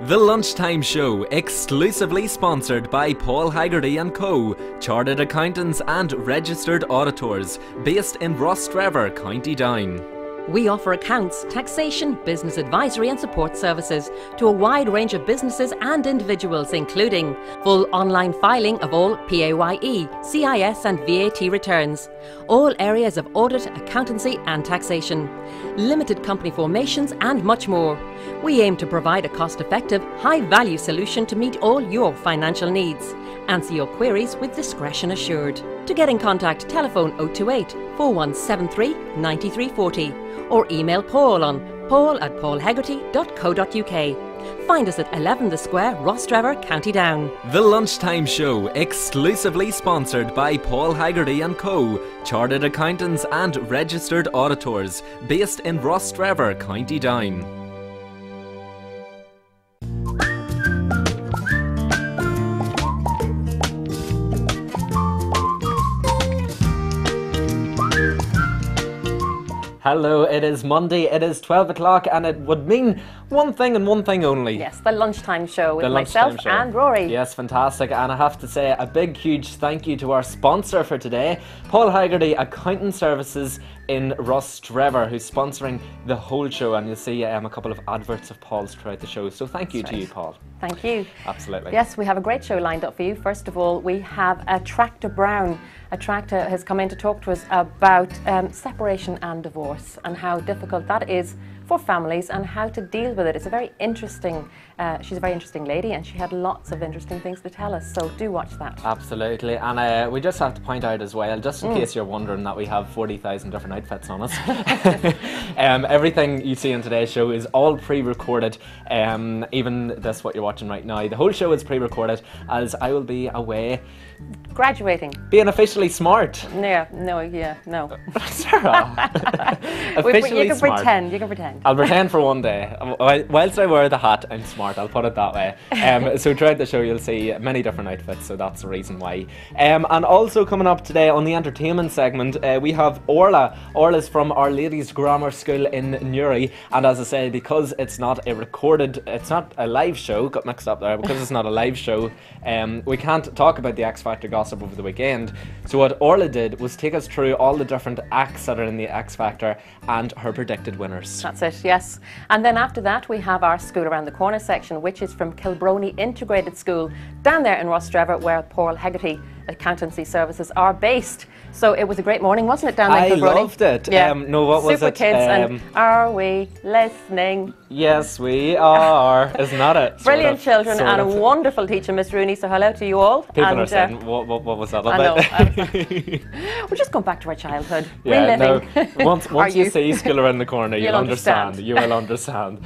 The Lunchtime Show, exclusively sponsored by Paul Haggerty & Co, Chartered Accountants and Registered Auditors, based in Rostrevor, County Down. We offer accounts, taxation, business advisory and support services to a wide range of businesses and individuals, including full online filing of all PAYE, CIS and VAT returns, all areas of audit, accountancy and taxation, limited company formations and much more. We aim to provide a cost-effective, high-value solution to meet all your financial needs. Answer your queries with discretion assured. To get in contact, telephone 028 4173 9340 or email Paul on paul@paulhaggerty.co.uk. Find us at 11 The Square, Rostrevor, County Down. The Lunchtime Show, exclusively sponsored by Paul Haggerty & Co, Chartered Accountants and Registered Auditors, based in Rostrevor, County Down. Hello, it is Monday, it is 12 o'clock, and it would mean one thing and one thing only. Yes, the Lunchtime Show with myself and Rory. Yes, fantastic. And I have to say a big, huge thank you to our sponsor for today, Paul Haggerty Accountant Services in Rostrevor, who's sponsoring the whole show. And you'll see a couple of adverts of Paul's throughout the show. So thank you to you, Paul. Thank you. Absolutely. Yes, we have a great show lined up for you. First of all, we have a Tractor Brown. A tractor has come in to talk to us about separation and divorce and how difficult that is for families and how to deal with it. It's a very interesting, she's a very interesting lady and she had lots of interesting things to tell us, so do watch that. Absolutely, and we just have to point out as well, just in case you're wondering, that we have 40,000 different outfits on us. Everything you see in today's show is all pre-recorded, even this what you're watching right now. The whole show is pre-recorded as I will be away graduating. Being officially smart. No. Sarah. Officially you can smart. Pretend, you can pretend. I'll pretend for one day. Whilst I wear the hat, I'm smart, I'll put it that way. So throughout the show you'll see many different outfits, so that's the reason why. And also coming up today on the entertainment segment, we have Orla. Orla's from Our Lady's Grammar School in Newry, and as I say, because it's not a live show, got mixed up there, because it's not a live show, we can't talk about the X Factor gossip over the weekend. So what Orla did was take us through all the different acts that are in the X Factor and her predicted winners. That's it, yes. And then after that we have our School Around the Corner section, which is from Kilbrony Integrated School down there in Rostrevor, where Paul Haggerty Accountancy Services are based. So it was a great morning, wasn't it, down there in Kilbrony? I loved it. Yeah. No, what was it? Super kids and Are We Listening? Yes, we are. Isn't that it? Brilliant children and a wonderful teacher, Miss Rooney. So hello to you all. People are saying, what was that about? I know. We're just going back to our childhood. Yeah, reliving. No, once you see School Around the Corner, you'll understand. You will understand.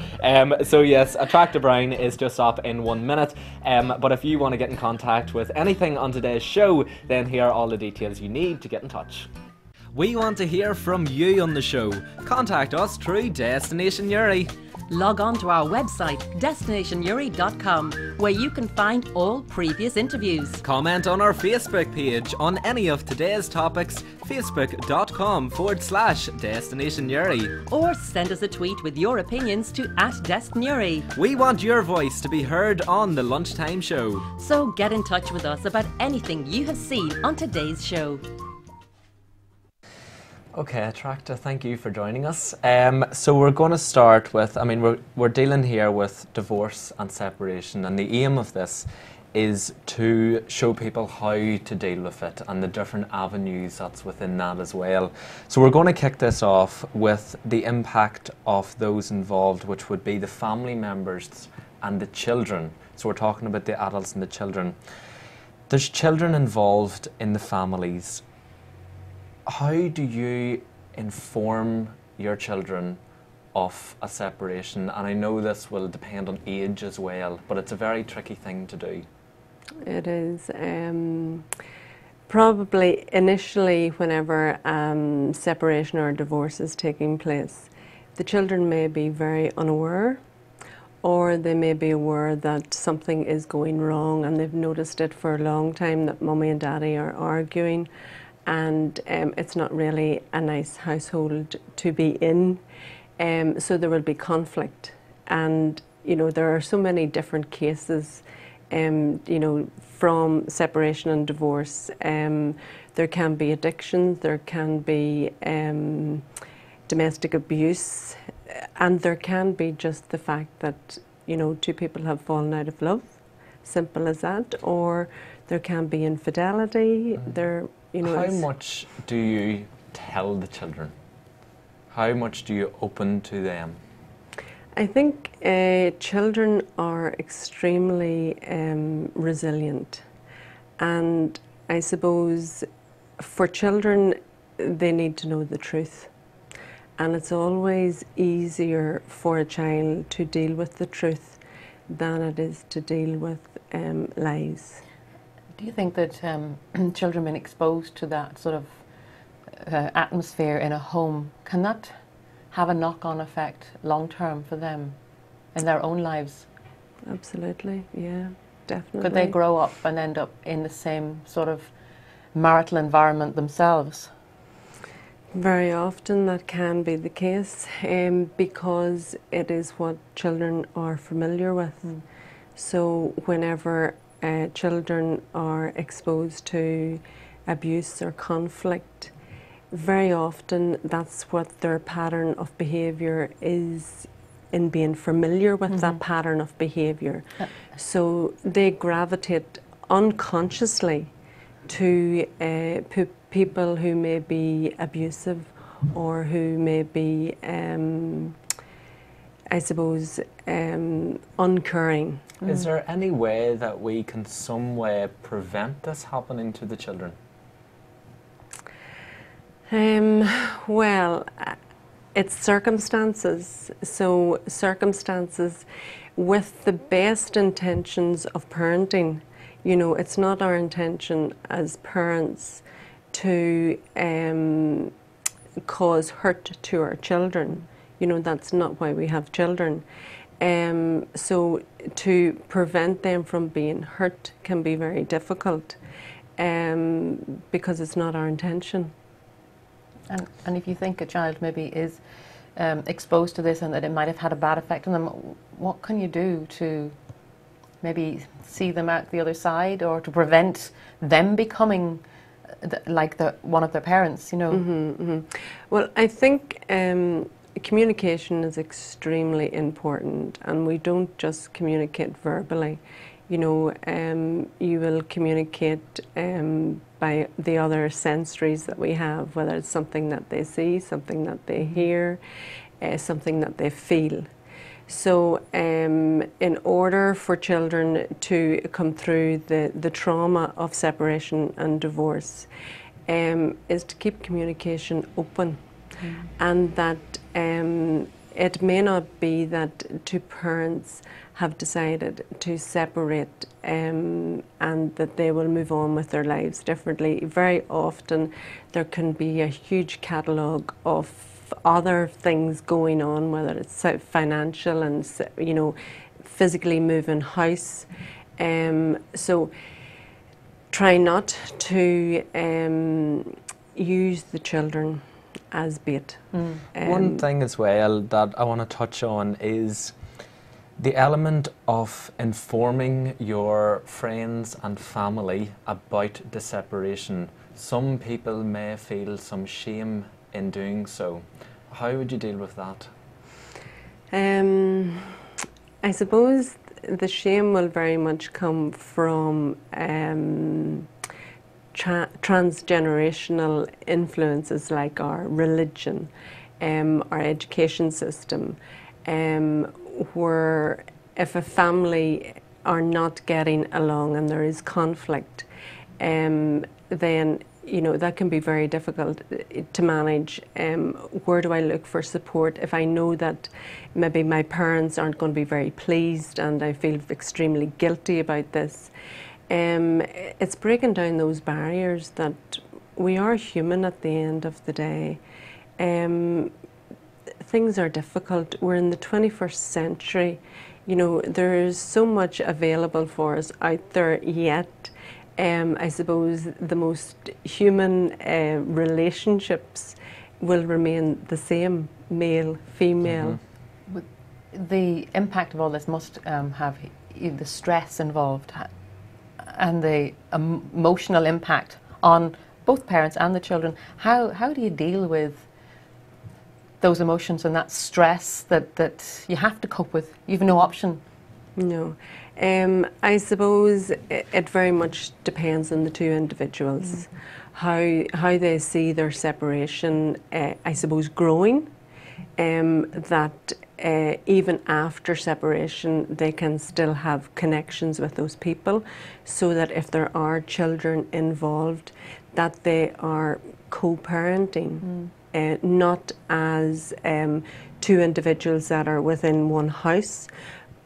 So yes, a Tractor Brown is just up in 1 minute. But if you want to get in contact with anything on today's show, then here are all the details you need to get in touch. We want to hear from you on the show. Contact us through Destination Newry. Log on to our website, destinationnewry.com, where you can find all previous interviews. Comment on our Facebook page on any of today's topics, facebook.com/Destination Newry. Or send us a tweet with your opinions to @DestNewry. We want your voice to be heard on the Lunchtime Show. So get in touch with us about anything you have seen on today's show. Okay, Tractor, thank you for joining us. So we're going to start with, we're dealing here with divorce and separation, and the aim of this is to show people how to deal with it and the different avenues that's within that as well. So we're going to kick this off with the impact of those involved, which would be the family members and the children. So we're talking about the adults and the children. There's children involved in the families. How do you inform your children of a separation? And I know this will depend on age as well, but it's a very tricky thing to do. It is. Probably initially whenever separation or divorce is taking place, the children may be very unaware, or they may be aware that something is going wrong and they've noticed it for a long time, that mummy and daddy are arguing, and it's not really a nice household to be in. So there will be conflict, and you know, there are so many different cases, you know, from separation and divorce. There can be addictions, there can be domestic abuse, and there can be just the fact that, you know, two people have fallen out of love, simple as that, or there can be infidelity. There, you know, how much do you tell the children? How much do you open to them? I think children are extremely resilient, and I suppose for children they need to know the truth, and it's always easier for a child to deal with the truth than it is to deal with lies. Do you think that children being exposed to that sort of atmosphere in a home, can that have a knock-on effect long-term for them in their own lives? Absolutely, yeah, definitely. Could they grow up and end up in the same sort of marital environment themselves? Very often that can be the case, because it is what children are familiar with. So whenever children are exposed to abuse or conflict, very often that's what their pattern of behaviour is, in being familiar with that pattern of behaviour. So they gravitate unconsciously to people who may be abusive or who may be, I suppose, uncaring. Is there any way that we can some way prevent this happening to the children? Well, it's circumstances. So circumstances with the best intentions of parenting. You know, it's not our intention as parents to cause hurt to our children. You know, that's not why we have children. So to prevent them from being hurt can be very difficult, because it's not our intention. And if you think a child maybe is exposed to this and that it might have had a bad effect on them, what can you do to maybe see them out the other side, or to prevent them becoming like one of their parents, you know? Well, I think communication is extremely important, and we don't just communicate verbally. You know, you will communicate by the other sensories that we have, whether it's something that they see, something that they hear, something that they feel. So in order for children to come through the trauma of separation and divorce, is to keep communication open, and that it may not be that two parents have decided to separate and that they will move on with their lives differently. Very often there can be a huge catalogue of other things going on, whether it's financial and, you know, physically moving house. So try not to use the children as bait. One thing as well that I want to touch on is the element of informing your friends and family about the separation. Some people may feel some shame in doing so. How would you deal with that? I suppose the shame will very much come from transgenerational influences like our religion, our education system, where if a family are not getting along and there is conflict, then, you know, that can be very difficult to manage. Where do I look for support if I know that maybe my parents aren't going to be very pleased and I feel extremely guilty about this? It's breaking down those barriers that we are human at the end of the day. Things are difficult. We're in the 21st century. You know, there's so much available for us out there, yet I suppose the most human relationships will remain the same, male, female. the impact of all this must have the stress involved and the emotional impact on both parents and the children. How do you deal with those emotions and that stress that you have to cope with? You've no option. No. I suppose it very much depends on the two individuals, how they see their separation, I suppose, growing, that even after separation they can still have connections with those people, so that if there are children involved, that they are co-parenting, not as two individuals that are within one house,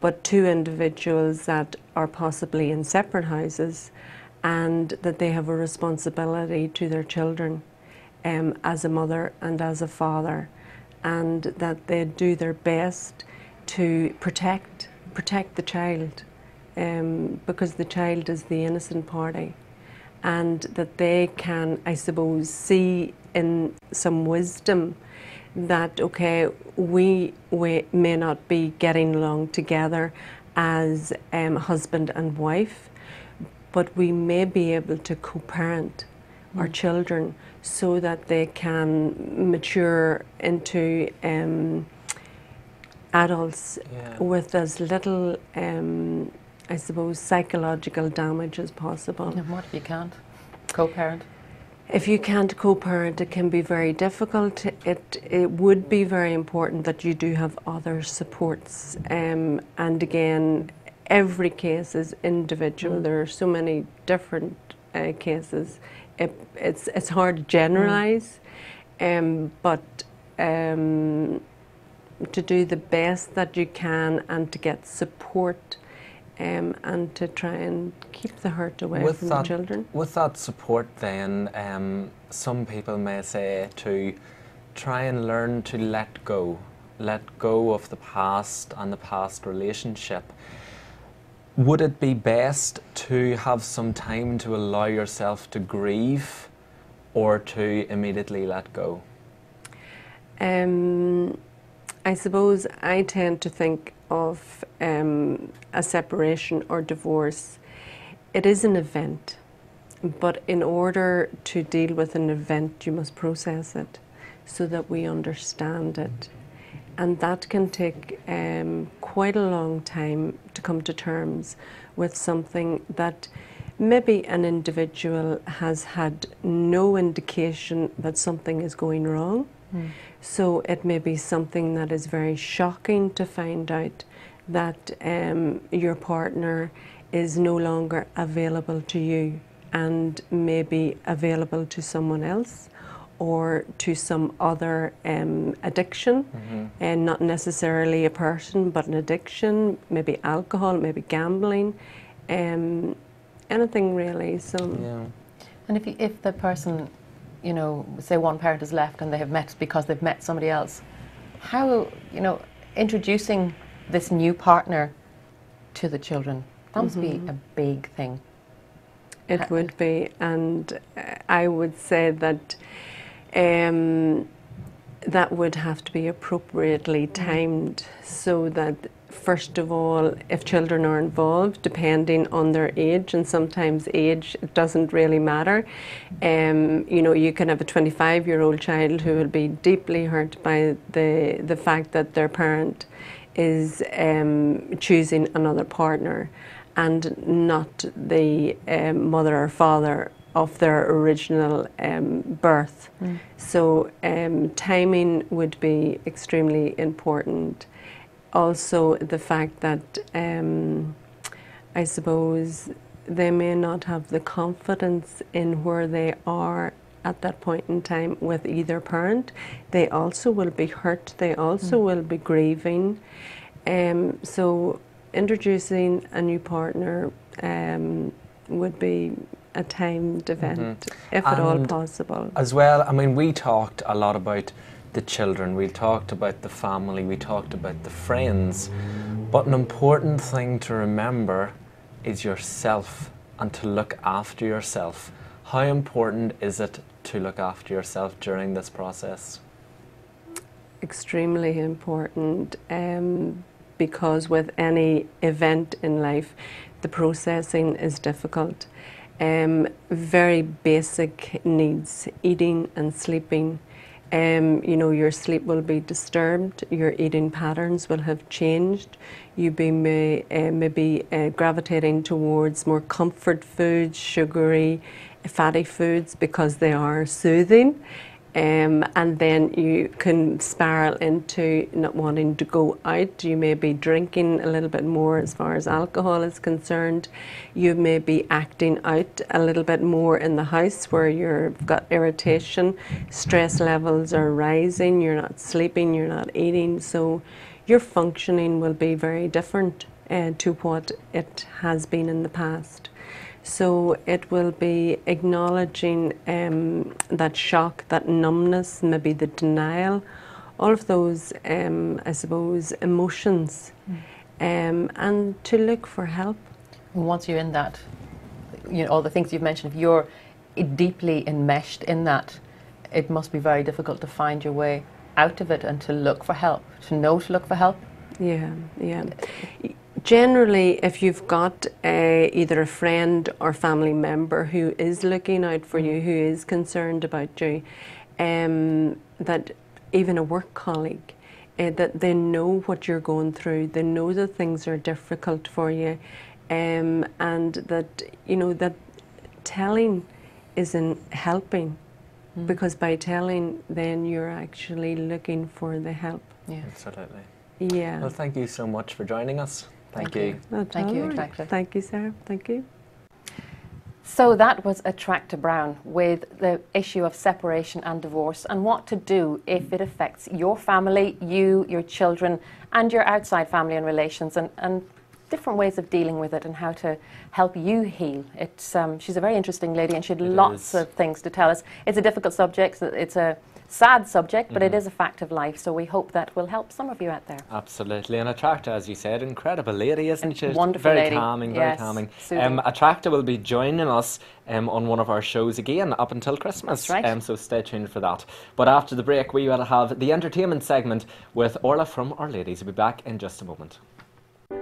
but two individuals that are possibly in separate houses, and that they have a responsibility to their children as a mother and as a father, and that they do their best to protect the child, because the child is the innocent party, and that they can, I suppose, see in some wisdom that, okay, we may not be getting along together as husband and wife, but we may be able to co-parent our children so that they can mature into adults with as little, I suppose, psychological damage as possible. And what if you can't co-parent? If you can't co-parent, it can be very difficult. It would be very important that you do have other supports. And again, every case is individual. There are so many different cases. It's hard to generalise, but to do the best that you can and to get support, and to try and keep the hurt away from the children. With that support then, some people may say to try and learn to let go of the past and the past relationship. Would it be best to have some time to allow yourself to grieve, or to immediately let go? I suppose I tend to think of a separation or divorce. It is an event, but in order to deal with an event, you must process it so that we understand it. And that can take quite a long time to come to terms with something that maybe an individual has had no indication that something is going wrong. So it may be something that is very shocking to find out that your partner is no longer available to you and may be available to someone else or to some other addiction, and not necessarily a person, but an addiction, maybe alcohol, maybe gambling, anything really. So, and if the person, you know, say one parent is left and they have met because they've met somebody else, how, you know, introducing this new partner to the children, that must be a big thing. It would be, and I would say that that would have to be appropriately timed, so that first of all, if children are involved, depending on their age, and sometimes age doesn't really matter, you know, you can have a 25-year-old child who will be deeply hurt by the fact that their parent is choosing another partner and not the mother or father of their original birth. So timing would be extremely important. Also the fact that I suppose they may not have the confidence in where they are at that point in time with either parent. They also will be hurt, they also will be grieving. So introducing a new partner would be a timed event, if at all possible. As well, I mean, we talked a lot about the children, we talked about the family, we talked about the friends, but an important thing to remember is yourself and to look after yourself. How important is it to look after yourself during this process? Extremely important, because with any event in life, the processing is difficult. Very basic needs, eating and sleeping. You know, your sleep will be disturbed, your eating patterns will have changed. You maybe gravitating towards more comfort foods, sugary, fatty foods because they are soothing. And then you can spiral into not wanting to go out. You may be drinking a little bit more as far as alcohol is concerned. You may be acting out a little bit more in the house where you've got irritation, stress levels are rising, you're not sleeping, you're not eating, so your functioning will be very different to what it has been in the past. So it will be acknowledging that shock, that numbness, maybe the denial, all of those, I suppose, emotions, and to look for help. And once you're in that, you know, all the things you've mentioned, if you're deeply enmeshed in that, it must be very difficult to find your way out of it and to look for help, to know to look for help. Yeah, yeah. Generally, if you've got either a friend or family member who is looking out for you, who is concerned about you, that even a work colleague, that they know what you're going through, they know that things are difficult for you, and that, you know, that telling isn't helping, because by telling, then you're actually looking for the help. Yeah, Absolutely. Yeah. Well, thank you so much for joining us. Thank you. That's Thank all you, right. exactly. Thank you, Sarah. Thank you. So that was a track to Brown with the issue of separation and divorce and what to do if it affects your family, you, your children, and your outside family and relations, and different ways of dealing with it and how to help you heal. It's she's a very interesting lady, and she had lots of things to tell us. It's a difficult subject. It's a sad subject, but it is a fact of life, so we hope that will help some of you out there. Absolutely. And Attracta, as you said, incredible lady, isn't she? Wonderful very lady. Calming, Yes, very calming. soothing. Attracta will be joining us on one of our shows again up until Christmas. That's right. So stay tuned for that. But after the break, we will have the entertainment segment with Orla from Our Ladies. We'll be back in just a moment.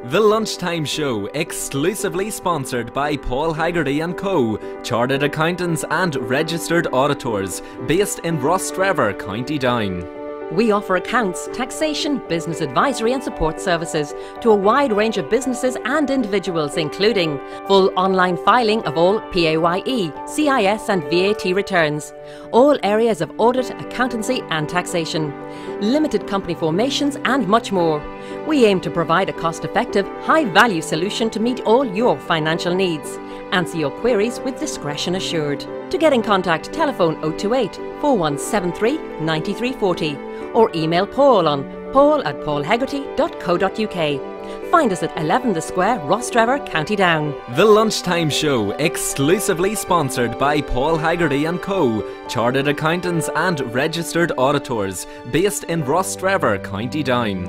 The Lunchtime Show, exclusively sponsored by Paul Haggerty & Co., Chartered Accountants and Registered Auditors, based in Rostrevor, County Down. We offer accounts, taxation, business advisory and support services to a wide range of businesses and individuals, including full online filing of all PAYE, CIS and VAT returns, all areas of audit, accountancy and taxation, limited company formations and much more. We aim to provide a cost-effective, high-value solution to meet all your financial needs. Answer your queries with discretion assured. To get in contact, telephone 028 4173 9340 or email Paul on paul@paulhaggerty.co.uk. Find us at 11 The Square, Rostrevor, County Down. The Lunchtime Show, exclusively sponsored by Paul Haggerty & Co., Chartered Accountants and Registered Auditors, based in Rostrevor, County Down.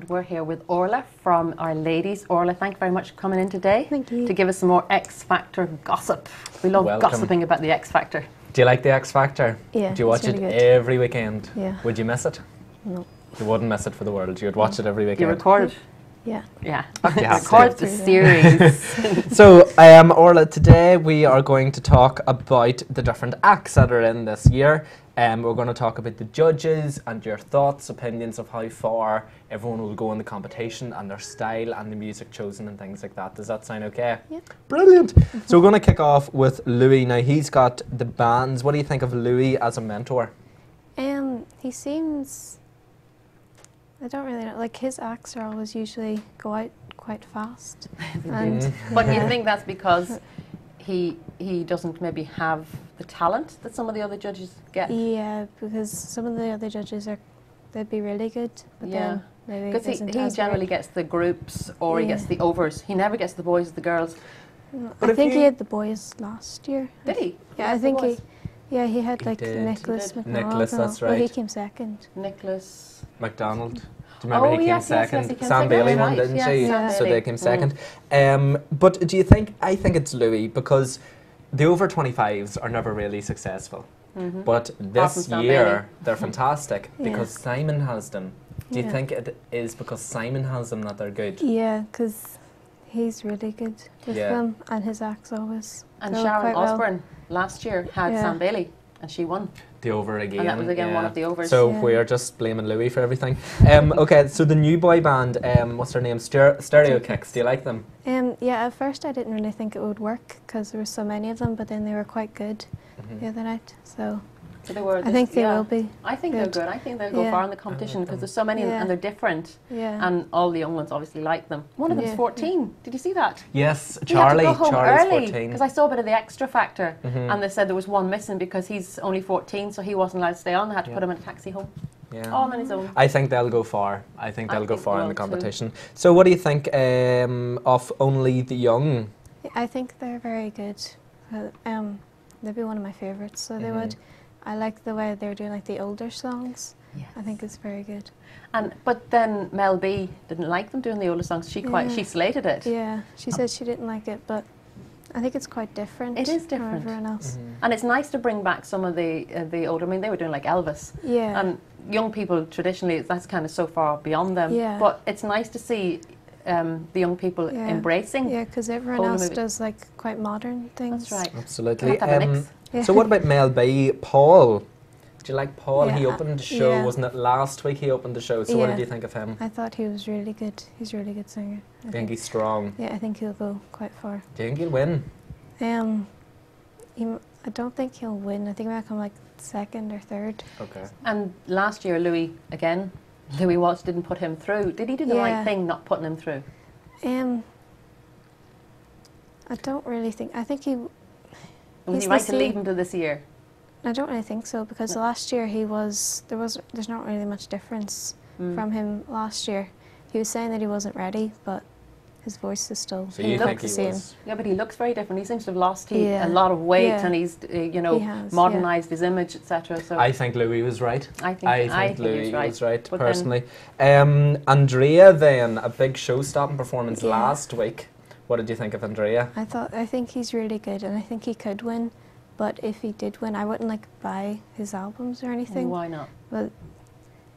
we're here with Orla from Our Ladies. Orla, thank you very much for coming in today. Thank you. To give us some more X Factor gossip. We love Welcome. gossiping about the X Factor. Do you like the X Factor? Yeah, Do you watch it's really it good. every weekend? Yeah. Would you miss it? No. You wouldn't miss it for the world. You'd watch it every weekend. You record? Yeah. Yeah. You have Record to. the series. So, Orla, today we are going to talk about the different acts that are in this year. We're going to talk about the judges and your thoughts, opinions of how far everyone will go in the competition and their style and the music chosen and things like that. Does that sound okay? Yeah. Brilliant. So we're going to kick off with Louis. Now, he's got the bands. What do you think of Louis as a mentor? He seems, I don't really know, like his acts are always usually go out quite fast. And But you yeah. think that's because he doesn't maybe have the talent that some of the other judges get? Yeah, because some of the other judges they'd be really good, but Yeah. then maybe Because isn't he as generally great. gets the groups or he Yeah. gets the overs. He never gets the boys, the girls. But I if think he you- had the boys last year. Did he? Yeah, He I had the think boys. he had He like did. Nicholas He did. McDonald. Nicholas, and all. that's Well, he right. came second. Nicholas. McDonald. Do you remember Oh, he came yes, yes, second? yes, he came Sam second, Bailey that's won, right, didn't yes, she? Sam So they Bailey. came second. But do you think, I think it's Louis, because the over 25s are never really successful. But from this Sam year, Bailey. they're fantastic Yeah. because Simon has them. Do you Yeah. think it is because Simon has them that they're good? Yeah, because he's really good with Yeah. them, and his acts always And go Sharon quite well. Osbourne last year had Yeah. Sam Bailey and she won. The over again. And that was again one yeah. of the overs. So Yeah. we are just blaming Louis for everything. Okay, so the new boy band, what's their name? Stereo Kicks. Do you like them? Yeah, at first I didn't really think it would work because there were so many of them, but then they were quite good the other night. So So they were I think they will be. I think good. they're good. I think they'll go Yeah. far in the competition because there's so many Yeah. and they're different. Yeah. And all the young ones obviously like them. One of them's Yeah. 14. Did you see that? Yes, He had to Charlie. go home Charlie's early 14. because I saw a bit of the Extra Factor, and they said there was one missing because he's only 14, so he wasn't allowed to stay on. They had to put him in a taxi home. Yeah. All on his own. I think they'll go far. I think I they'll go think far they in the will too. competition. So what do you think of Only the Young? I think they're very good. They'd be one of my favourites, so they would. I like the way they're doing like the older songs. Yes. I think it's very good. But then Mel B didn't like them doing the older songs. She Yeah. she slated it. Yeah, she said she didn't like it, but I think it's quite different. It is from different. everyone else. And it's nice to bring back some of the older. I mean, they were doing like Elvis. Yeah. And young people traditionally, that's kind of so far beyond them. Yeah. But it's nice to see the young people Yeah. embracing. Yeah, because everyone older else movie. does like quite modern things. That's right. Absolutely. Have to have a mix. Yeah. So what about Mel B? Paul? Do you like Paul? He Yeah, opened the show, yeah. wasn't it last week he opened the show? So what Yeah. did you think of him? I thought he was really good. He's a really good singer. Do you think he's strong? Yeah, I think he'll go quite far. Do you think he'll win? I don't think he'll win. I think he might come like second or third. Okay. And last year, Louis Walsh didn't put him through. Did he do the right Yeah. thing not putting him through? I don't really think. I think he. Was he's he the right to leave same- him to this year? I don't really think so because last year there's not really much difference from him last year. He was saying that he wasn't ready, but his voice is still So you think the he same. was? Yeah, but he looks very different. He seems to have lost Yeah. a lot of weight, Yeah. and he's He has, yeah. modernised his image, etc. So I think Louis was right. I think Louis he's right. was right, But then- personally. Andrea then, a big show-stopping performance Yeah. last week. What did you think of Andrea? I think he's really good, and I think he could win. But if he did win, I wouldn't like buy his albums or anything. Why not? But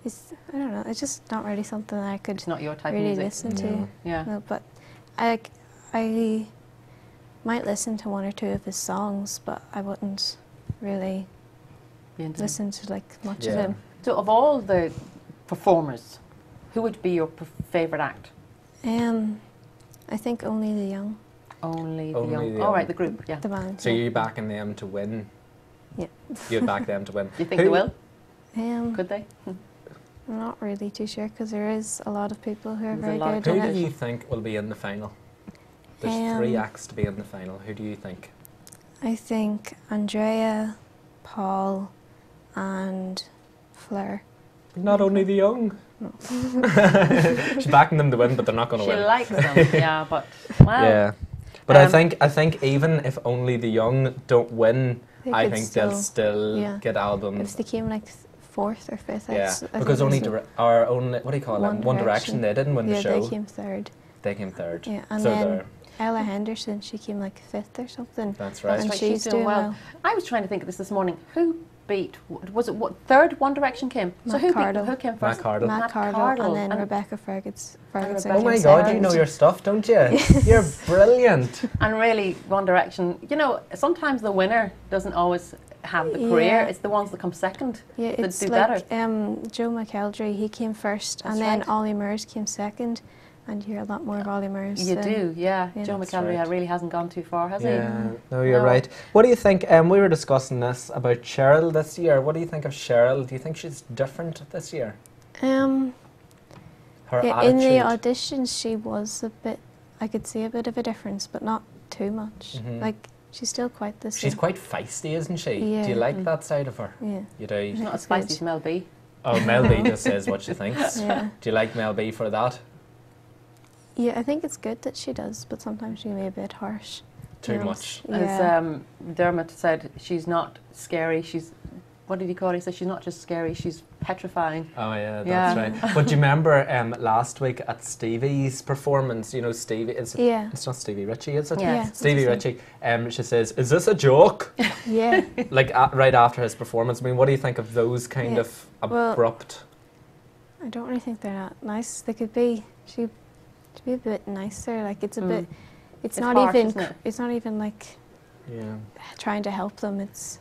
I don't know. It's just not really something that I could It's not your type really of music. listen to. Yeah. No, but I might listen to one or two of his songs, but I wouldn't really Be into it. listen to like much Yeah. of him. So, of all the performers, who would be your favourite act? I think Only the Young, Only the Only young. the All Young. right, the group. Yeah. the band. So you backing them to win? Yeah. You'd back them to win. Do you think Who- they will? Could Could they? I'm not really too sure because there is a lot of people who are There's a very lot of good Who in do it. you think will be in the final? There's 3 acts to be in the final. Who do you think? I think Andrea, Paul, and Fleur. Not Only the Young. She's backing them to win, but they're not going to She win. likes them, yeah, but well, Yeah, but I Um, think even if Only the Young don't win, They I could think they'll still yeah. get If albums. they came like fourth or fifth. Yeah, I because think only that's our own, what do you call it? One One Direction, they didn't win the show. they came third. They came third. Yeah, and so then they're- Ella Henderson, she came like fifth or something. That's right. That's And right, she's doing well. I was trying to think of this morning. Who beat? Was it what third One Direction came? So Matt who Cardle. beat? Who came Matt first? Cardle. Matt Cardle, and then Rebecca Ferguson. Rebecca Oh my came God, you second. know your stuff, don't you? You're brilliant. And really, One Direction. You know, sometimes the winner doesn't always have the career. Yeah. It's the ones that come second Yeah, that it's do like better. Joe McElderry, he came first, That's and then right. Ollie Murs came second, and you hear a lot more of Ollie Murs. You than- do, yeah. yeah. Joe That's McElderry right. really hasn't gone too far, has Yeah, he? no, you're No. right. What do you think? We were discussing this about Cheryl this year. What do you think of Cheryl? Do you think she's different this year? Her Yeah, in attitude. the auditions, she was a bit. I could see a bit of a difference, but not too much. Like she's still quite the same. She's quite feisty, isn't she? Yeah. Do you like that side of her? Yeah. You do. She's not as That's spicy good. as Mel B. Oh, Mel B just says what she thinks. Yeah. Do you like Mel B for that? Yeah, I think it's good that she does, but sometimes she can be a bit harsh. Too You know, much. Yeah. As Dermot said, she's not scary. She's, what did he call it? He said she's not just scary, she's petrifying. Oh yeah, that's Yeah. right. But do you remember last week at Stevie's performance? You know, Stevie. Yeah. It's not Stevie Ritchie, is it? Yeah. Yeah, Stevie it's Ritchie. She says, "Is this a joke?" Yeah. Like right after his performance. I mean, what do you think of those kind Yeah. of Well, abrupt? I don't really think they're that nice. They could be. She could be a bit nicer. Like it's a bit. It's not harsh, even. isn't it? It's not even like Yeah. trying to help them. It's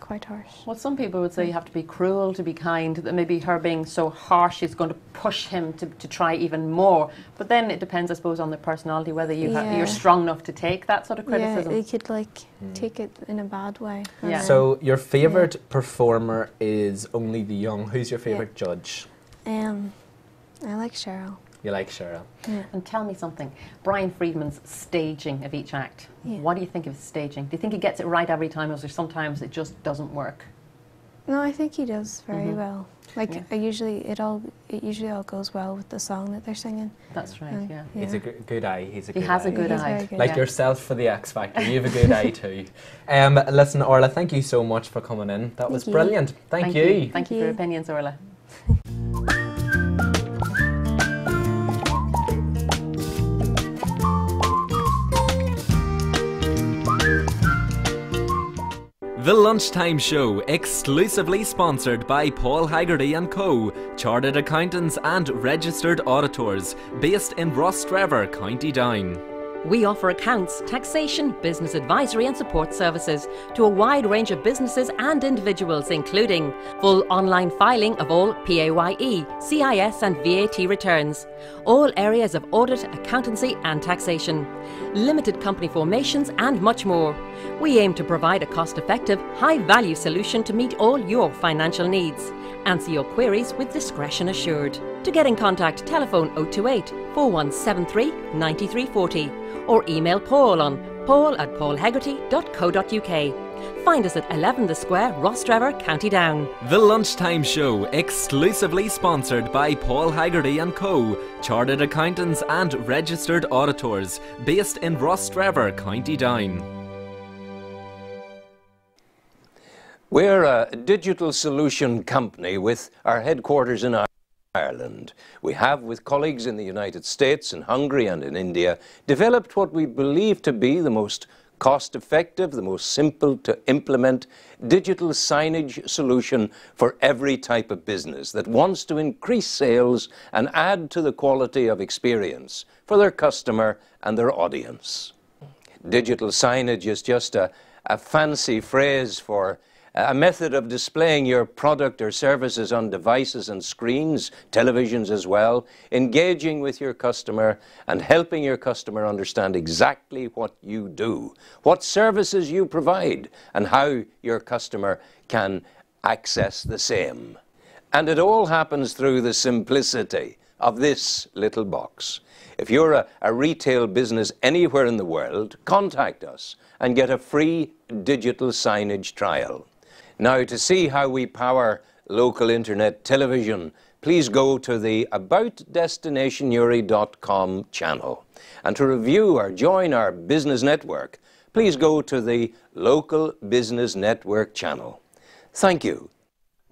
quite harsh. Well, some people would say you have to be cruel to be kind, that maybe her being so harsh is going to push him to try even more. But then it depends, I suppose, on the personality, whether Yeah. you're strong enough to take that sort of criticism. Yeah, you could like take it in a bad way. and Yeah. then- So your favourite performer is Only the Young. Who's your favourite judge? I like Cheryl. You like Cheryl. Yeah. And tell me something, Brian Friedman's staging of each act, Yeah. what do you think of his staging? Do you think he gets it right every time, or is there sometimes it just doesn't work? No, I think he does very well. Like Yeah. it usually all goes well with the song that they're singing. That's right, And, yeah. He's a good eye. He's a He good has eye. a good He's eye. very good. Like Yeah. yourself for the X Factor. You have a good eye too. Listen, Orla, thank you so much for coming in. That was you. brilliant. Thank you. Thank you for your opinions, Orla. The Lunchtime Show, exclusively sponsored by Paul Haggerty & Co., Chartered Accountants and Registered Auditors, based in Rostrevor, County Down. We offer accounts, taxation, business advisory and support services to a wide range of businesses and individuals, including full online filing of all PAYE, CIS and VAT returns, all areas of audit, accountancy and taxation, limited company formations and much more. We aim to provide a cost-effective, high-value solution to meet all your financial needs. Answer your queries with discretion assured. To get in contact, telephone 028 4173 9340 or email Paul on paul@paulhegarty.co.uk. Find us at 11 The Square, Rostrevor, County Down. The Lunchtime Show, exclusively sponsored by Paul Haggerty & Co., Chartered Accountants and Registered Auditors, based in Rostrevor, County Down. We're a digital solution company with our headquarters in Ireland. We have, with colleagues in the United States, in Hungary and in India, developed what we believe to be the most cost-effective, the most simple to implement digital signage solution for every type of business that wants to increase sales and add to the quality of experience for their customer and their audience. Digital signage is just a fancy phrase for a method of displaying your product or services on devices and screens, televisions as well, engaging with your customer and helping your customer understand exactly what you do, what services you provide, and how your customer can access the same. And it all happens through the simplicity of this little box. If you're a retail business anywhere in the world, contact us and get a free digital signage trial. Now, to see how we power local internet television, please go to the aboutdestinationuri.com channel. And to review or join our business network, please go to the Local Business Network channel. Thank you.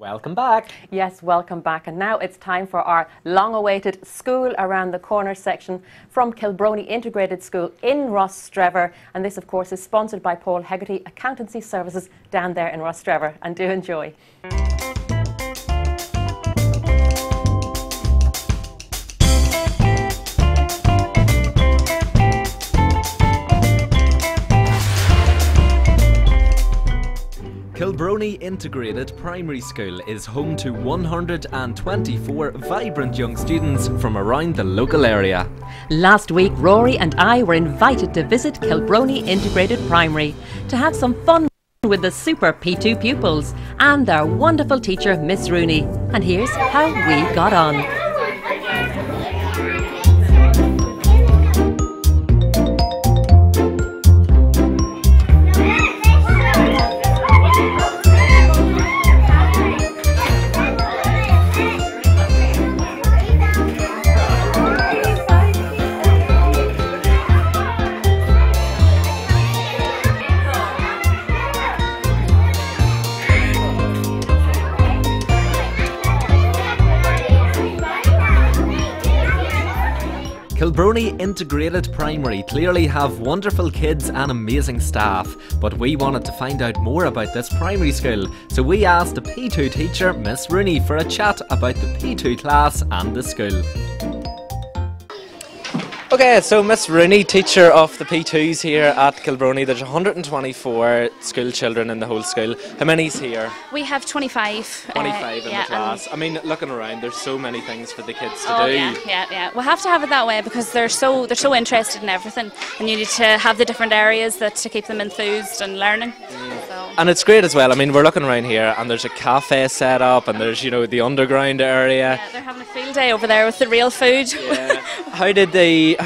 Welcome back. Yes, welcome back. And now it's time for our long-awaited School Around the Corner section from Kilbrony Integrated School in Rostrevor. And this, of course, is sponsored by Paul Hegarty Accountancy Services down there in Rostrevor. And do enjoy. Kilbrony Integrated Primary School is home to 124 vibrant young students from around the local area. Last week, Rory and I were invited to visit Kilbrony Integrated Primary to have some fun with the super P2 pupils and their wonderful teacher, Miss Rooney. And here's how we got on. Kilbrony Integrated Primary clearly have wonderful kids and amazing staff, but we wanted to find out more about this primary school, so we asked the P2 teacher, Miss Rooney, for a chat about the P2 class and the school. Okay, so Miss Rooney, teacher of the P2s here at Kilbrony. There's 124 school children in the whole school. How many's here? We have 25. 25 in the class. I mean, looking around, there's so many things for the kids to do. Yeah. We'll have to have it that way because they're so interested in everything, and you need to have the different areas to keep them enthused and learning. So. And it's great as well. I mean, we're looking around here, and there's a cafe set up, and there's, you know, the underground area. Yeah, they're having a field day over there with the real food. Yeah. How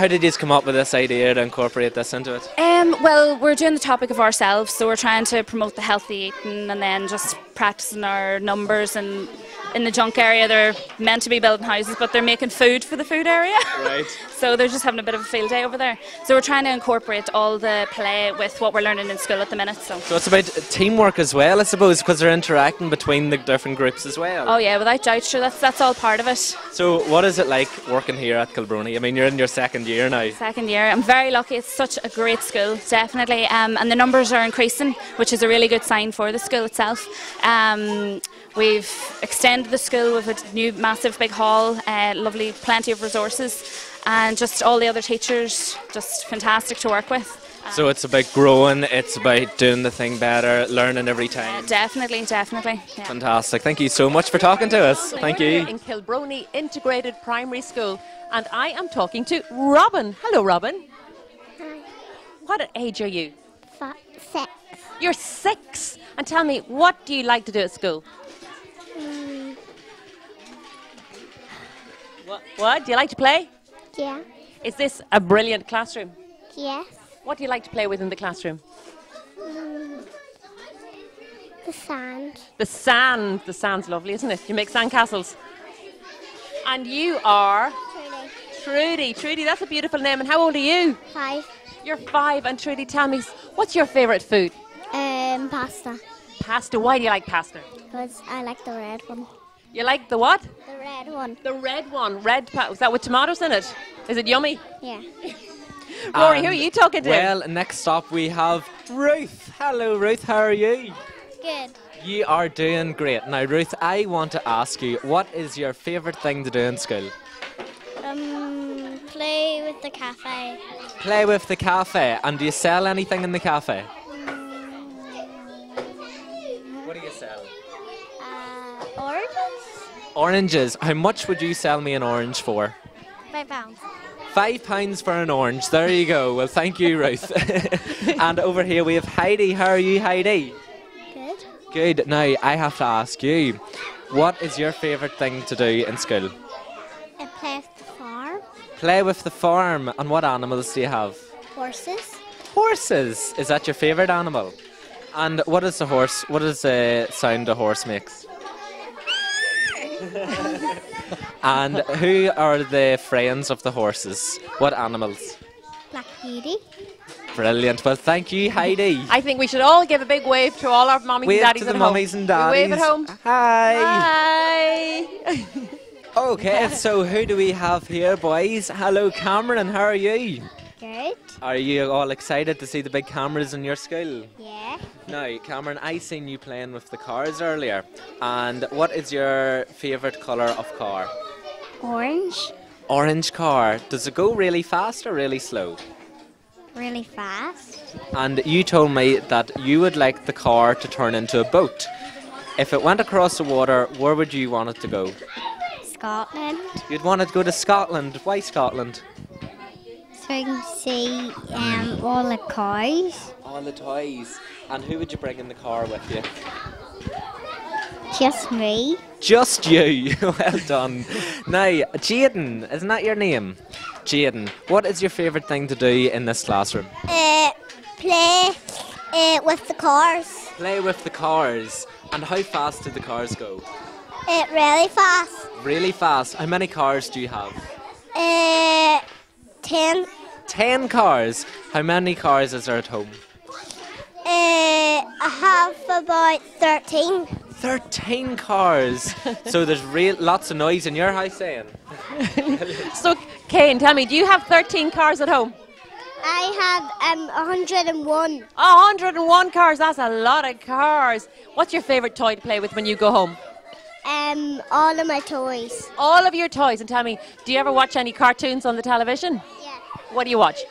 did you come up with this idea to incorporate this into it? Well, we're doing the topic of ourselves, so we're trying to promote the healthy eating and then just practicing our numbers. And in the junk area, they're meant to be building houses, but they're making food for the food area. Right. So they're just having a bit of a field day over there. So we're trying to incorporate all the play with what we're learning in school at the minute. So it's about teamwork as well, I suppose, because they're interacting between the different groups as well. Oh yeah, without doubt, sure, that's all part of it. So what is it like working here at Kilbrony? I mean, you're in your second year now. Second year. I'm very lucky. It's such a great school, definitely. And the numbers are increasing, which is a really good sign for the school itself. We've extended the school with a new massive big hall, lovely, plenty of resources, and just all the other teachers, just fantastic to work with. So it's about growing, it's about doing the thing better, learning every time. Definitely. Yeah. Fantastic. Thank you so much for talking to us. Thank you. In Kilbrony Integrated Primary School, and I am talking to Robin. Hello, Robin. Hi. What age are you? 6. You're 6. And tell me, what do you like to do at school? What? Do you like to play? Yeah. Is this a brilliant classroom? Yes. What do you like to play with in the classroom? The sand. The sand. The sand's lovely, isn't it? You make sand castles. And you are? Trudy. Trudy, that's a beautiful name. And how old are you? 5. You're 5. And Trudy, tell me, what's your favourite food? Pasta. Pasta. Why do you like pasta? Because I like the red one. You like the what? The red one. The red one. Red pasta. Is that with tomatoes in it? Is it yummy? Yeah. Rory, who are you talking to? Well, next up we have Ruth. Hello, Ruth. How are you? Good. You are doing great. Now, Ruth, I want to ask you, what is your favourite thing to do in school? Play with the cafe. Play with the cafe. And do you sell anything in the cafe? What do you sell? Oranges? Oranges. How much would you sell me an orange for? £5. £5 for an orange. There you go. Well, thank you, Ruth. And over here we have Heidi. How are you, Heidi? Good. Good. Now, I have to ask you, what is your favourite thing to do in school? I play with the farm. Play with the farm. And what animals do you have? Horses. Horses. Is that your favourite animal? And what is the sound a horse makes? And who are the friends of the horses? What animals? Black Beauty. Brilliant. Well, thank you, Heidi. I think we should all give a big wave to all our mummies Wave and daddies to the at home. mummies and We daddies. wave at home. Hi. Hi. Okay, so who do we have here, boys? Hello, Cameron. How are you? Good. Are you all excited to see the big cameras in your school? Yeah. Now, Cameron, I seen you playing with the cars earlier. And what is your favourite colour of car? Orange. Orange car. Does it go really fast or really slow? Really fast. And you told me that you would like the car to turn into a boat. If it went across the water, where would you want it to go? Scotland. You'd want it to go to Scotland. Why Scotland? So you can see all the cars. All the toys. And who would you bring in the car with you? Just me. Just you. Well done. Now, Jaden, isn't that your name? Jaden, what is your favourite thing to do in this classroom? Play with the cars. Play with the cars. And how fast do the cars go? Really fast. Really fast. How many cars do you have? 10. 10 cars. How many cars is there at home? I have about 13. 13 cars. So there's lots of noise in your house, saying. So, Kane, tell me, do you have 13 cars at home? I have 101. 101 cars, that's a lot of cars. What's your favourite toy to play with when you go home? All of my toys. All of your toys. And tell me, do you ever watch any cartoons on the television? Yeah. What do you watch?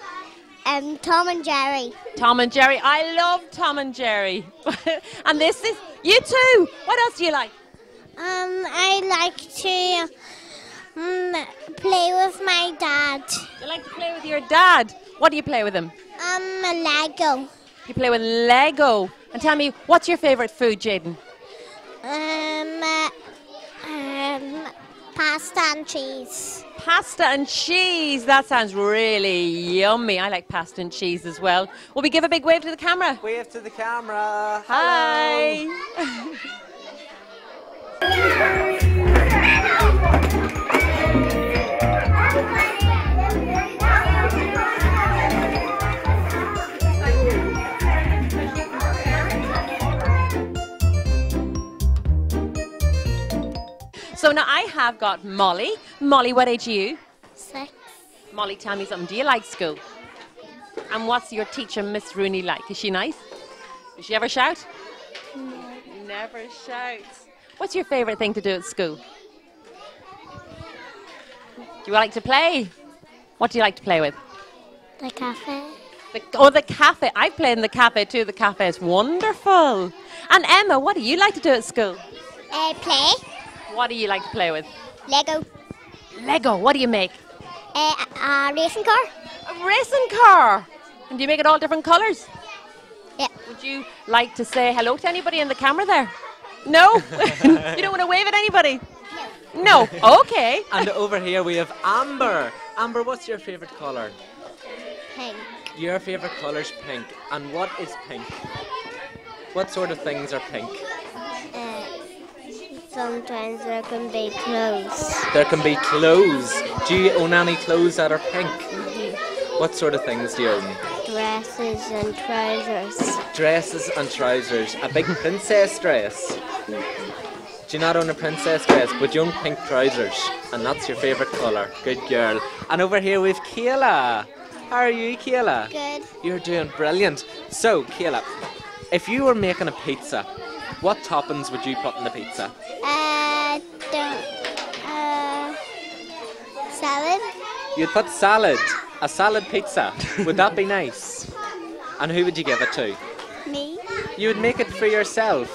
Tom and Jerry. Tom and Jerry. I love Tom and Jerry. And this is, you too. What else do you like? I like to play with my dad. You like to play with your dad. What do you play with him? A Lego. You play with Lego. And tell me, what's your favourite food, Jaden? Pasta and cheese. Pasta and cheese. That sounds really yummy. I like pasta and cheese as well. Will we give a big wave to the camera? Wave to the camera. Hi. So now I have got Molly. Molly, what age are you? 6. Molly, tell me something. Do you like school? And what's your teacher, Miss Rooney, like? Is she nice? Does she ever shout? No. Never shouts. What's your favourite thing to do at school? Do you like to play? What do you like to play with? The cafe. The cafe. I played in the cafe too. The cafe is wonderful. And Emma, what do you like to do at school? Play. What do you like to play with? Lego. Lego. What do you make? A racing car. A racing car. And do you make it all different colours? Yeah. Would you like to say hello to anybody in the camera there? No? You don't want to wave at anybody? No. Okay. And over here we have Amber. Amber, what's your favourite colour? Pink. Your favourite colour's pink. And what is pink? What sort of things are pink? Sometimes there can be clothes. There can be clothes. Do you own any clothes that are pink? What sort of things do you own? Dresses and trousers. Dresses and trousers. A big princess dress. Do you not own a princess dress, but you own pink trousers? And that's your favourite colour. Good girl. And over here we have Kayla. How are you, Kayla? Good. You're doing brilliant. So, Kayla, if you were making a pizza, what toppings would you put in the pizza? Salad. You'd put salad. A salad pizza. Would that be nice? And who would you give it to? Me. You would make it for yourself.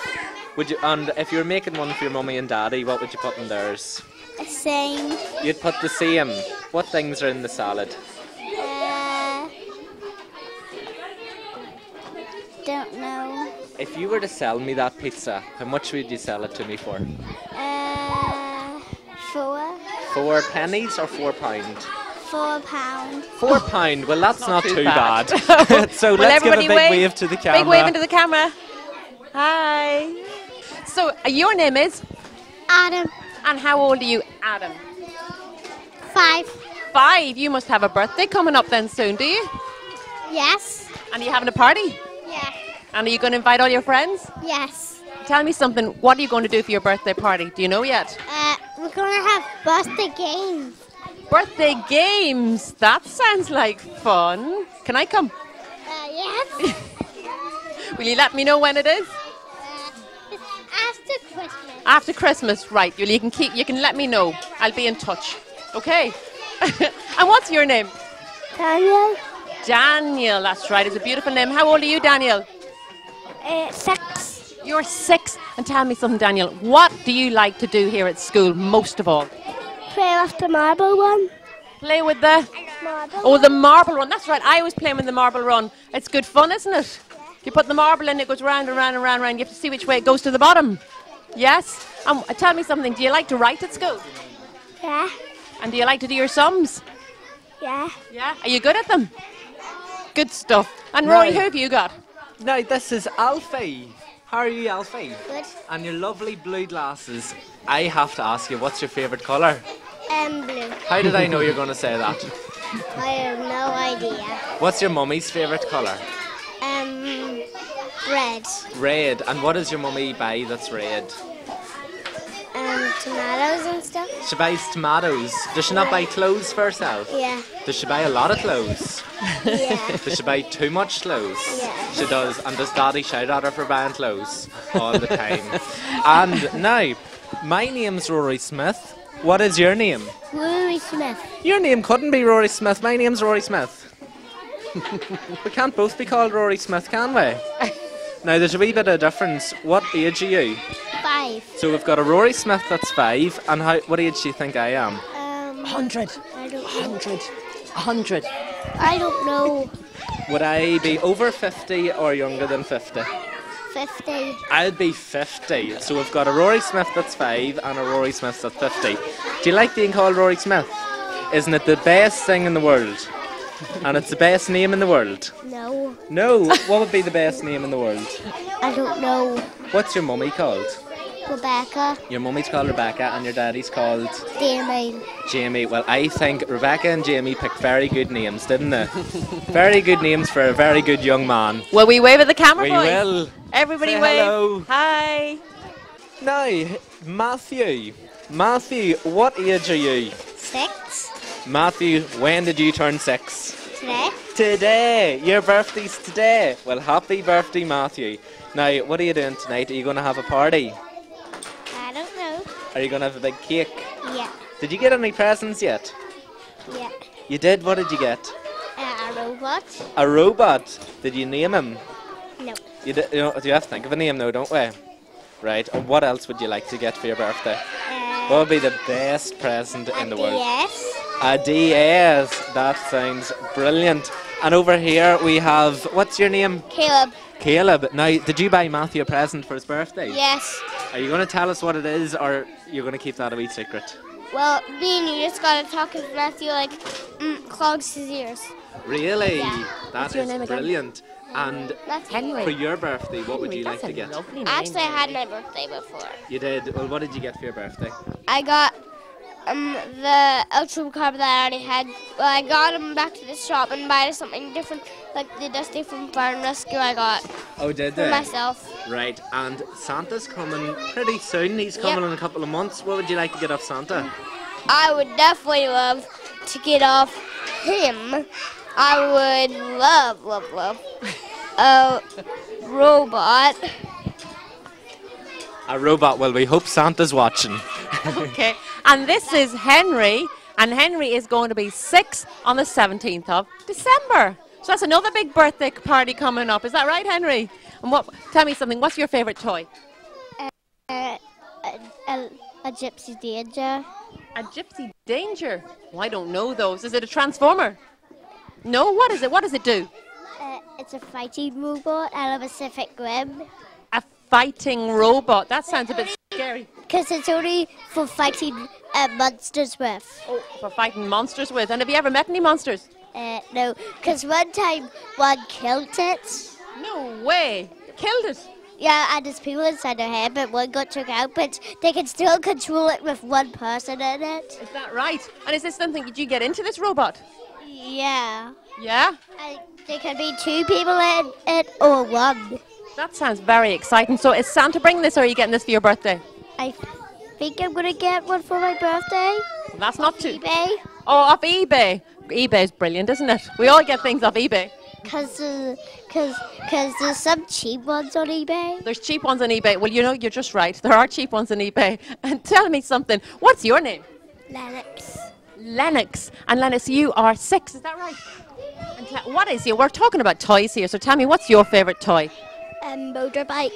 Would you? And if you were making one for your mummy and daddy, what would you put in theirs? Same. You'd put the same. What things are in the salad? Don't know. If you were to sell me that pizza, how much would you sell it to me for? 4. 4 pennies or £4? £4. £4. Well, that's not too bad. So Well, let's give a everybody big wave to the camera. Big wave into the camera. Hi. So your name is? Adam. And how old are you, Adam? 5. 5. You must have a birthday coming up then soon, do you? Yes. And are you having a party? Yeah. And are you going to invite all your friends? Yes. Tell me something. What are you going to do for your birthday party? Do you know yet? We're going to have birthday games. Birthday games. That sounds like fun. Can I come? Yes. Will you let me know when it is? After Christmas. After Christmas, right. You can let me know. I'll be in touch. Okay. And what's your name? Daniel. Daniel, that's right. It's a beautiful name. How old are you, Daniel? 6. You're 6. And tell me something, Daniel. What do you like to do here at school most of all? Play with the marble one. Play with the... Marble. Oh, the marble run. That's right. I always play with the marble run. It's good fun, isn't it? You put the marble in, it goes round and round and round and round. You have to see which way it goes to the bottom. Yes? Tell me something. Do you like to write at school? Yeah. And do you like to do your sums? Yeah. Yeah. Are you good at them? Good stuff. And Rory, who have you got? Now, this is Alfie. How are you, Alfie? Good. And your lovely blue glasses. I have to ask you, what's your favourite colour? Blue. How did I know you're going to say that? I have no idea. What's your mummy's favourite colour? Red. Red. And what does your mummy buy that's red? Tomatoes and stuff. She buys tomatoes. Does she not buy clothes for herself? Yeah. Does she buy a lot of clothes? Yeah. Does she buy too much clothes? Yeah. She does. And does Daddy shout at her for buying clothes? All the time. And now, my name's Rory Smith. What is your name? Rory Smith. Your name couldn't be Rory Smith. My name's Rory Smith. We can't both be called Rory Smith, can we? Now, there's a wee bit of difference. What age are you? 5. So we've got a Rory Smith that's 5. And what age do you think I am? 100. I don't know. 100. 100. I don't know. Would I be over 50 or younger than 50? 50. I'd be 50. So we've got a Rory Smith that's 5 and a Rory Smith that's 50. Do you like being called Rory Smith? Isn't it the best thing in the world? And it's the best name in the world? No. No. What would be the best name in the world? I don't know. What's your mummy called? Rebecca. Your mummy's called Rebecca and your daddy's called? Jamie. Jamie. Well, I think Rebecca and Jamie picked very good names, didn't they? Very good names for a very good young man. Will we wave at the camera, We boys? will. Everybody Say wave. hello. Hi. Now, Matthew. Matthew, what age are you? 6. Matthew, when did you turn 6? Today. Today. Your birthday's today. Well, happy birthday, Matthew. Now, what are you doing tonight? Are you going to have a party? I don't know. Are you going to have a big cake? Yeah. Did you get any presents yet? Yeah. You did? What did you get? A robot. A robot. Did you name him? No. You have to think of a name though, don't we? Right. And what else would you like to get for your birthday? What would be the best present in the world? DS. A DS. That sounds brilliant. And over here we have, what's your name? Caleb. Caleb. Now, did you buy Matthew a present for his birthday? Yes. Are you going to tell us what it is, or you're going to keep that a wee secret? Well, me and you just gotta talk if Matthew clogs his ears. Really? Yeah. That your is name again? brilliant. And Henry. for your birthday, what would you That's like to a get? lovely name. Actually, I had my birthday before. You did. Well, what did you get for your birthday? I got the Ultra Carb that I already had. Well, I got him back to the shop and buy something different, like the Dusty from Fire and Rescue I got Oh, did for they? myself. Right. And Santa's coming pretty soon. He's coming in a couple of months. What would you like to get off Santa? I would definitely love to get off him. I would love a robot. A robot. Well, we hope Santa's watching. Okay. And this is Henry. And Henry is going to be 6 on the 17th of December. So that's another big birthday party coming up. Is that right, Henry? And tell me something. What's your favourite toy? A Gypsy Danger. A Gypsy Danger. Oh, I don't know those. Is it a transformer? No? What is it? What does it do? It's a fighting robot out of Pacific Rim. A fighting robot. That sounds a bit scary. Because it's only for fighting monsters with. Oh, for fighting monsters with. And have you ever met any monsters? No, because one time one killed it. No way. Killed it. Yeah, and there's people inside their head, but one got took out, but they can still control it with one person in it. Is that right? And is this something, did you get into this robot? Yeah. Yeah? There can be 2 people in it or 1. That sounds very exciting. So is Santa bringing this or are you getting this for your birthday? I think I'm going to get one for my birthday. Well, that's not too... eBay. Oh, off eBay. eBay's brilliant, isn't it? We all get things off eBay. Because there's some cheap ones on eBay. There's cheap ones on eBay. Well, you know, you're just right. There are cheap ones on eBay. And tell me something. What's your name? Lennox. Lennox. And Lennox, you are 6, is that right? And what is we're talking about toys here, so tell me, what's your favourite toy? A motorbike.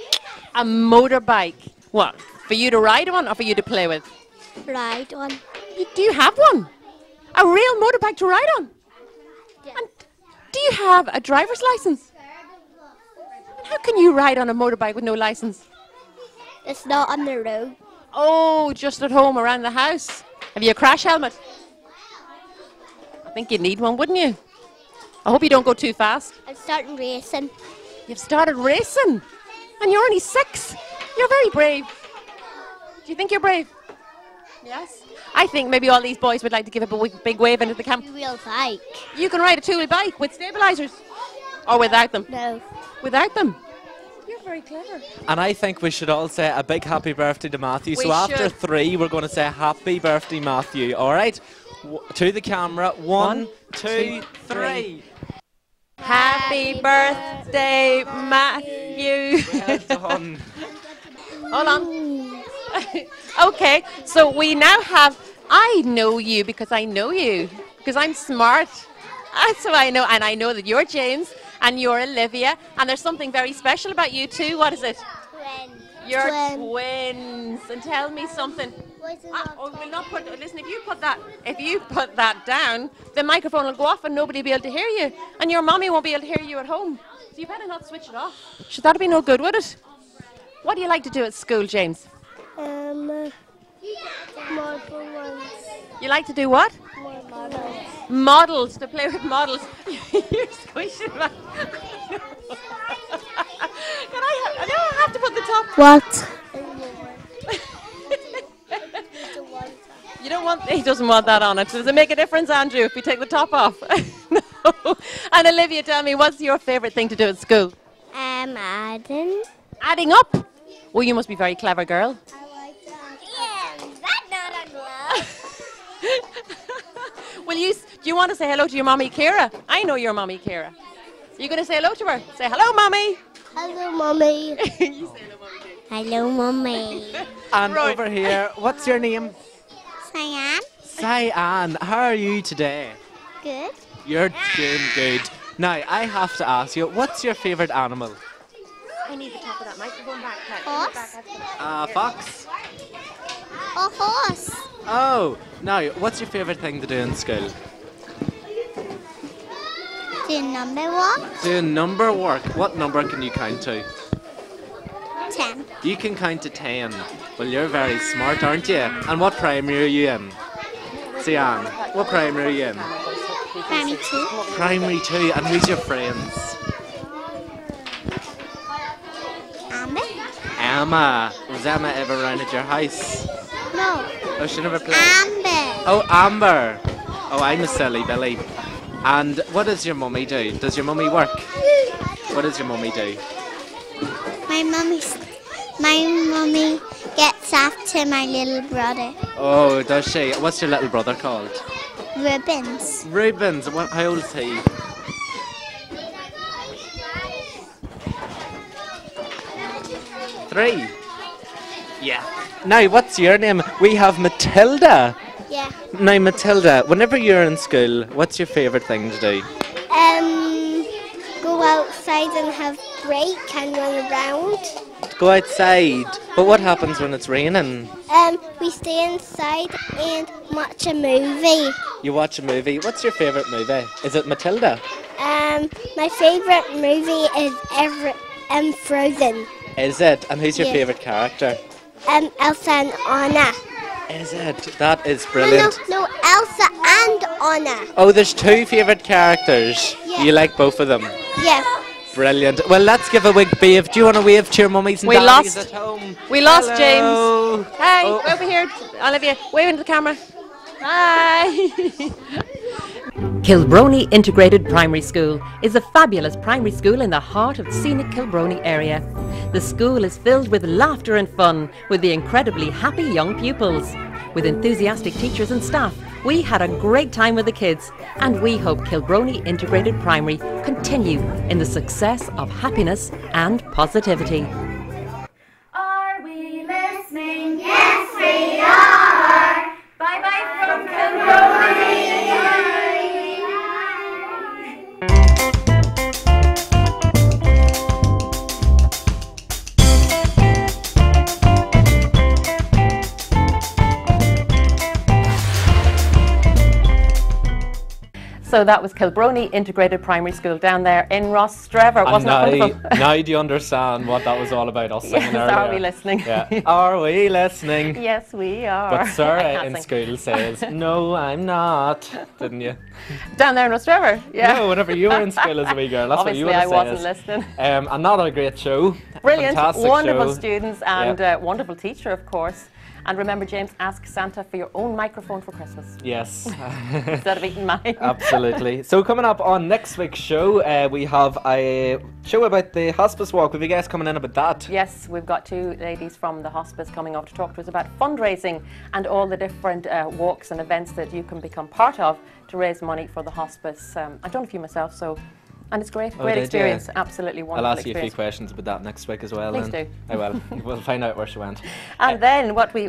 A motorbike. What? For you to ride on or for you to play with? Ride on. Do you have one? A real motorbike to ride on? Yeah. And do you have a driver's license? And how can you ride on a motorbike with no license? It's not on the road. Oh, just at home around the house. Have you a crash helmet? I think you'd need one, wouldn't you? I hope you don't go too fast. I'm starting racing. You've started racing? And you're only 6? You're very brave. Do you think you're brave? Yes? I think maybe all these boys would like to give a big wave into the camp. 2-wheel bike. You can ride a 2-wheel bike with stabilisers. Or without them? No. Without them? You're very clever. And I think we should all say a big happy birthday to Matthew. We So after should. 3, we're going to say happy birthday, Matthew. All right? To the camera. 1, 2, 3. Happy birthday, Matthew. Well done. Hold on. Okay, so we now have, I know you because I know you, because I'm smart. So I know, and I know that you're James and you're Olivia, and there's something very special about you too. What is it? Twins. You're twins. And tell me something. We'll not put. Listen, if you put that down, the microphone will go off and nobody will be able to hear you, and your mommy won't be able to hear you at home. So you better not switch it off. Should that be no good, would it? What do you like to do at school, James? Model ones. You like to do what? More models. Models, to play with models. You're squishing my... I have to put the top... What? You don't want... He doesn't want that on it. Does it make a difference, Andrew, if we take the top off? No. And Olivia, tell me, what's your favourite thing to do at school? Adding. Adding up? Well, you must be a very clever girl. Yeah, that's not a glove. Do you want to say hello to your mommy, Kira? I know your mommy, Kira. You going to say hello to her? Say hello, mommy. Hello, mommy. You say hello, mommy. Hello, mommy. And over here, what's your name? Cyan. Cyan. How are you today? Good. You're doing good. Now, I have to ask you, what's your favourite animal? I need the top of that microphone back. Horse. Fox. A horse. Oh, now, what's your favourite thing to do in school? Do number one. Doing number work. What number can you count to? 10. You can count to 10. Well, you're very smart, aren't you? And what primary are you in? Cyan, what primary are you in? Primary 2. Primary 2. And who's your friends? Amber. Emma. Was Emma ever around at your house? No. Oh, she never played. Amber. Oh, Amber. Oh, I'm a silly Billy. And what does your mummy do? Does your mummy work? What does your mummy do? My mummy gets after my little brother. Oh, does she? What's your little brother called? Ribbons. Rubens. How old is he? Three. Yeah. Now, what's your name? We have Matilda. Yeah. Now, Matilda, whenever you're in school, what's your favourite thing to do? Go outside and have break and run around. Go outside. But what happens when it's raining? We stay inside and watch a movie. You watch a movie. What's your favourite movie? Is it Matilda? My favourite movie is Frozen. Is it? And who's your Yeah. favourite character? Elsa and Anna. Is it? That is brilliant. No, Elsa and Anna. Oh, there's 2 favourite characters. Yeah. You like both of them? Yeah. Brilliant. Well, let's give a big wave. Do you want to wave to your mummies and We daddies lost. at home? We lost Hello. James. Hey, Oh. over here. Olivia, wave into the camera. Hi. Kilbrony Integrated Primary School is a fabulous primary school in the heart of scenic Kilbrony area. The school is filled with laughter and fun with the incredibly happy young pupils. With enthusiastic teachers and staff, we had a great time with the kids, and we hope Kilbrony Integrated Primary continue in the success of happiness and positivity. Are we listening? Yes, we are! Bye-bye from Kilbrony! So that was Kilbrony Integrated Primary School down there in Rostrevor. Wasn't it wonderful? Now do you understand what that was all about? Us singing Yes, earlier. are we listening? Yeah. Are we listening? Yes, we are. But I Sarah can't in sing. school says, no, I'm not. Didn't you? Down there in Rostrevor, yeah. No, whenever you were in school as a wee girl, that's Obviously, what you would I have wasn't said. listening. Another great show. Brilliant, Fantastic wonderful show. students and Yeah. wonderful teacher, of course. And remember, James, ask Santa for your own microphone for Christmas Yes. instead of eating mine. Absolutely. So coming up on next week's show, we have a show about the hospice walk. Have you guys coming in about that? Yes, we've got two ladies from the hospice coming up to talk to us about fundraising and all the different walks and events that you can become part of to raise money for the hospice. I've done a few myself, and it's great. Oh, Great did you? experience. Absolutely wonderful I'll ask you a few experience. questions about that next week as well. Please then. do. I will. We'll find out where she went. And then we've got the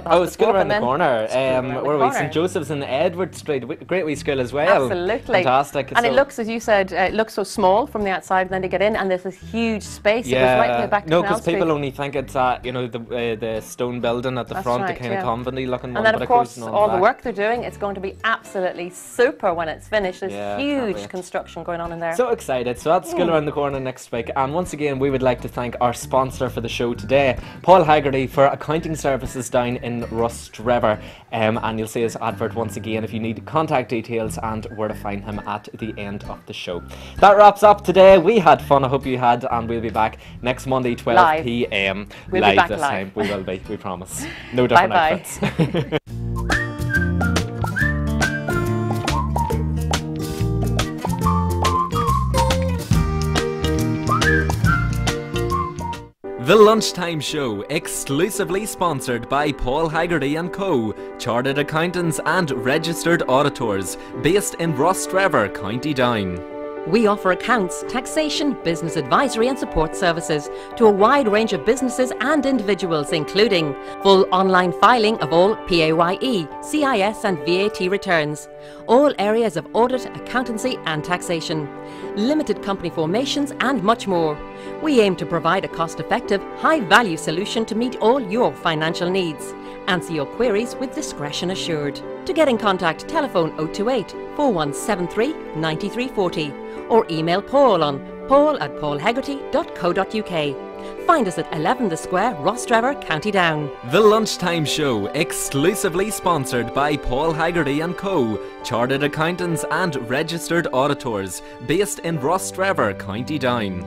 Oh, hospice school walk around and the then corner. school around the Where are we? corner. St. Joseph's in Edward Street. Great wee school as well. Absolutely. Fantastic. And So- it looks, as you said, it looks so small from the outside, and then to get in, and there's this huge space. It was right near back to no, Canal because people Street. only think it's the stone building at the That's front, right, the kind of yeah. conventy looking one. And then, but of it goes course, on all the back. work they're doing, it's going to be absolutely super when it's finished. There's Yeah, can't huge wait. construction going on in there. So excited. So that's School Around the Corner next week. And once again, we would like to thank our sponsor for the show today, Paul Haggerty, for accounting services down in Rostrevor. And you'll see his advert once again if you need contact details and where to find him at the end of the show. That wraps up today. We had fun. I hope you had. And we'll be back next Monday, 12 Live. p.m. We'll be live back this live. time. We will be. We promise. No different Bye-bye. outfits. The Lunchtime Show, exclusively sponsored by Paul Haggerty & Co., Chartered Accountants and Registered Auditors, based in Rostrevor, County Down. We offer accounts, taxation, business advisory and support services to a wide range of businesses and individuals, including full online filing of all PAYE, CIS and VAT returns, all areas of audit, accountancy and taxation, limited company formations and much more. We aim to provide a cost-effective, high-value solution to meet all your financial needs. Answer your queries with discretion assured. To get in contact, telephone 028 4173 9340 or email Paul on paul@paulhaggerty.co.uk. Find us at 11 The Square, Rostrevor, County Down. The Lunchtime Show, exclusively sponsored by Paul Haggerty & Co., Chartered Accountants and Registered Auditors, based in Rostrevor, County Down.